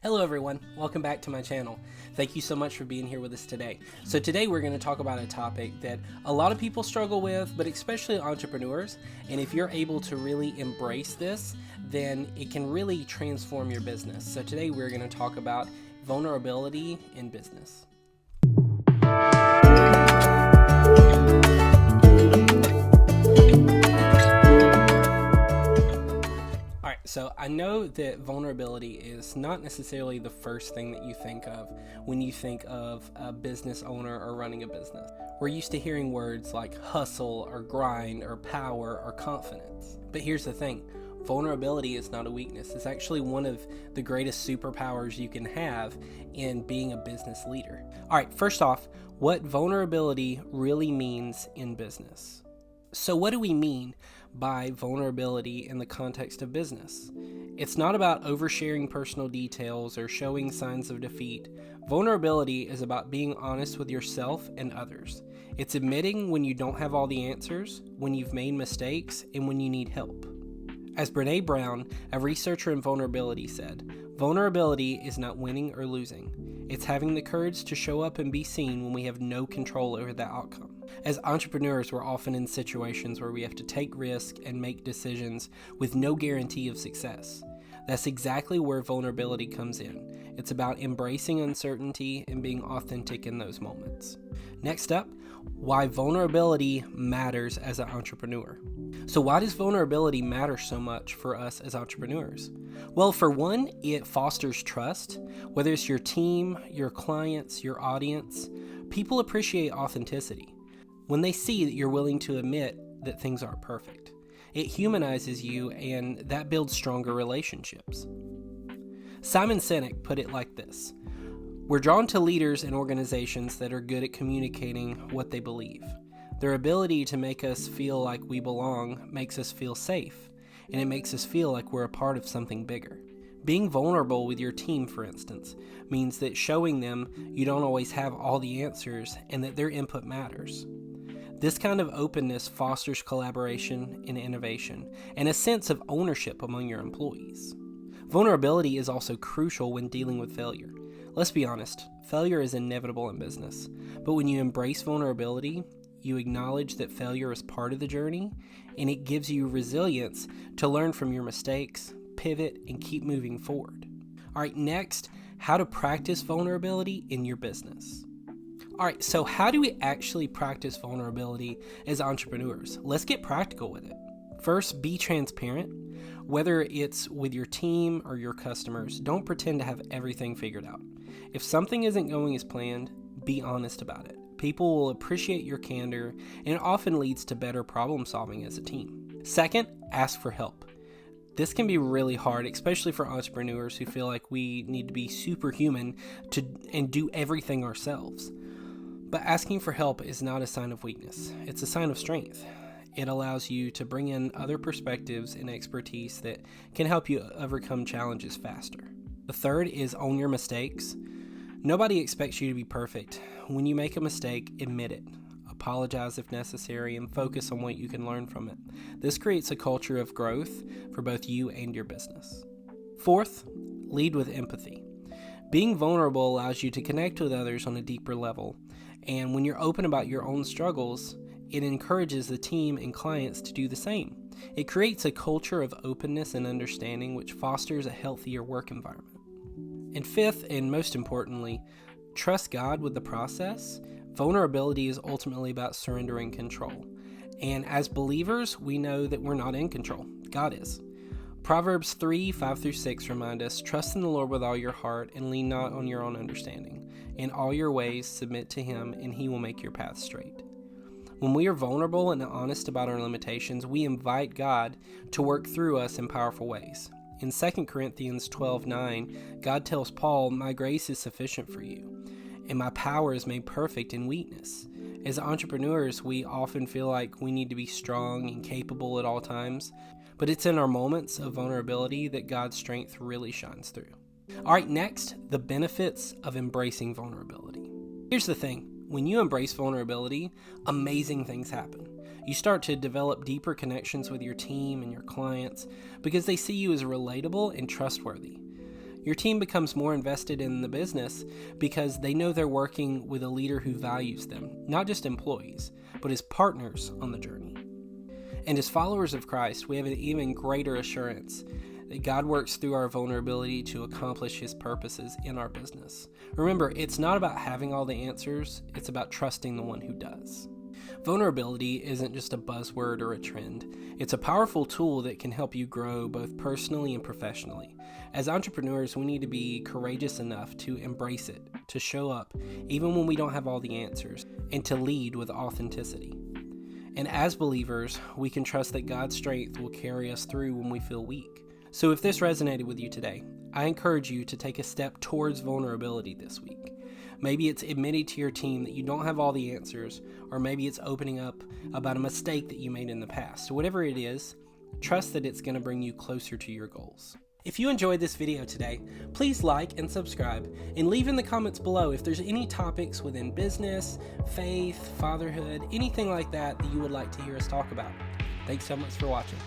Hello everyone, welcome back to my channel. Thank you so much for being here with us today. So today we're going to talk about a topic that a lot of people struggle with, but especially entrepreneurs. And if you're able to really embrace this, then it can really transform your business. So today we're going to talk about vulnerability in business. So I know that vulnerability is not necessarily the first thing that you think of when you think of a business owner or running a business. We're used to hearing words like hustle or grind or power or confidence. But here's the thing, vulnerability is not a weakness. It's actually one of the greatest superpowers you can have in being a business leader. All right, first off, what vulnerability really means in business. So what do we mean by vulnerability in the context of business? It's not about oversharing personal details or showing signs of defeat. Vulnerability is about being honest with yourself and others. It's admitting when you don't have all the answers, when you've made mistakes, and when you need help. As Brené Brown, a researcher in vulnerability, said, vulnerability is not winning or losing. It's having the courage to show up and be seen when we have no control over the outcome. As entrepreneurs, we're often in situations where we have to take risks and make decisions with no guarantee of success. That's exactly where vulnerability comes in. It's about embracing uncertainty and being authentic in those moments. Next up, why vulnerability matters as an entrepreneur. So why does vulnerability matter so much for us as entrepreneurs? Well, for one, it fosters trust. Whether it's your team, your clients, your audience, people appreciate authenticity. When they see that you're willing to admit that things aren't perfect, it humanizes you, and that builds stronger relationships. Simon Sinek put it like this: we're drawn to leaders and organizations that are good at communicating what they believe. Their ability to make us feel like we belong makes us feel safe, and it makes us feel like we're a part of something bigger. Being vulnerable with your team, for instance, means that showing them you don't always have all the answers and that their input matters. This kind of openness fosters collaboration and innovation, and a sense of ownership among your employees. Vulnerability is also crucial when dealing with failure. Let's be honest, failure is inevitable in business, but when you embrace vulnerability, you acknowledge that failure is part of the journey, and it gives you resilience to learn from your mistakes, pivot, and keep moving forward. All right, next, how to practice vulnerability in your business. All right, so how do we actually practice vulnerability as entrepreneurs? Let's get practical with it. First, be transparent. Whether it's with your team or your customers, don't pretend to have everything figured out. If something isn't going as planned, be honest about it. People will appreciate your candor, and it often leads to better problem solving as a team. Second, ask for help. This can be really hard, especially for entrepreneurs who feel like we need to be superhuman and do everything ourselves. But asking for help is not a sign of weakness. It's a sign of strength. It allows you to bring in other perspectives and expertise that can help you overcome challenges faster. The third is own your mistakes. Nobody expects you to be perfect. When you make a mistake, admit it. Apologize if necessary, and focus on what you can learn from it. This creates a culture of growth for both you and your business. Fourth, lead with empathy. Being vulnerable allows you to connect with others on a deeper level, and when you're open about your own struggles, it encourages the team and clients to do the same. It creates a culture of openness and understanding, which fosters a healthier work environment. And fifth, and most importantly, trust God with the process. Vulnerability is ultimately about surrendering control. And as believers, we know that we're not in control. God is. Proverbs 3:5-6 remind us, trust in the Lord with all your heart and lean not on your own understanding. In all your ways submit to Him, and He will make your path straight. When we are vulnerable and honest about our limitations, we invite God to work through us in powerful ways. In 2 Corinthians 12:9, God tells Paul, my grace is sufficient for you, and my power is made perfect in weakness. As entrepreneurs, we often feel like we need to be strong and capable at all times, but it's in our moments of vulnerability that God's strength really shines through. All right, next, the benefits of embracing vulnerability. Here's the thing. When you embrace vulnerability, amazing things happen. You start to develop deeper connections with your team and your clients because they see you as relatable and trustworthy. Your team becomes more invested in the business because they know they're working with a leader who values them, not just employees, but as partners on the journey. And as followers of Christ, we have an even greater assurance that God works through our vulnerability to accomplish His purposes in our business. Remember, it's not about having all the answers, it's about trusting the one who does. Vulnerability isn't just a buzzword or a trend. It's a powerful tool that can help you grow both personally and professionally. As entrepreneurs, we need to be courageous enough to embrace it, to show up even when we don't have all the answers, and to lead with authenticity. And as believers, we can trust that God's strength will carry us through when we feel weak. So if this resonated with you today, I encourage you to take a step towards vulnerability this week. Maybe it's admitting to your team that you don't have all the answers, or maybe it's opening up about a mistake that you made in the past. So whatever it is, trust that it's going to bring you closer to your goals. If you enjoyed this video today, please like and subscribe, and leave in the comments below if there's any topics within business, faith, fatherhood, anything like that that you would like to hear us talk about. Thanks so much for watching.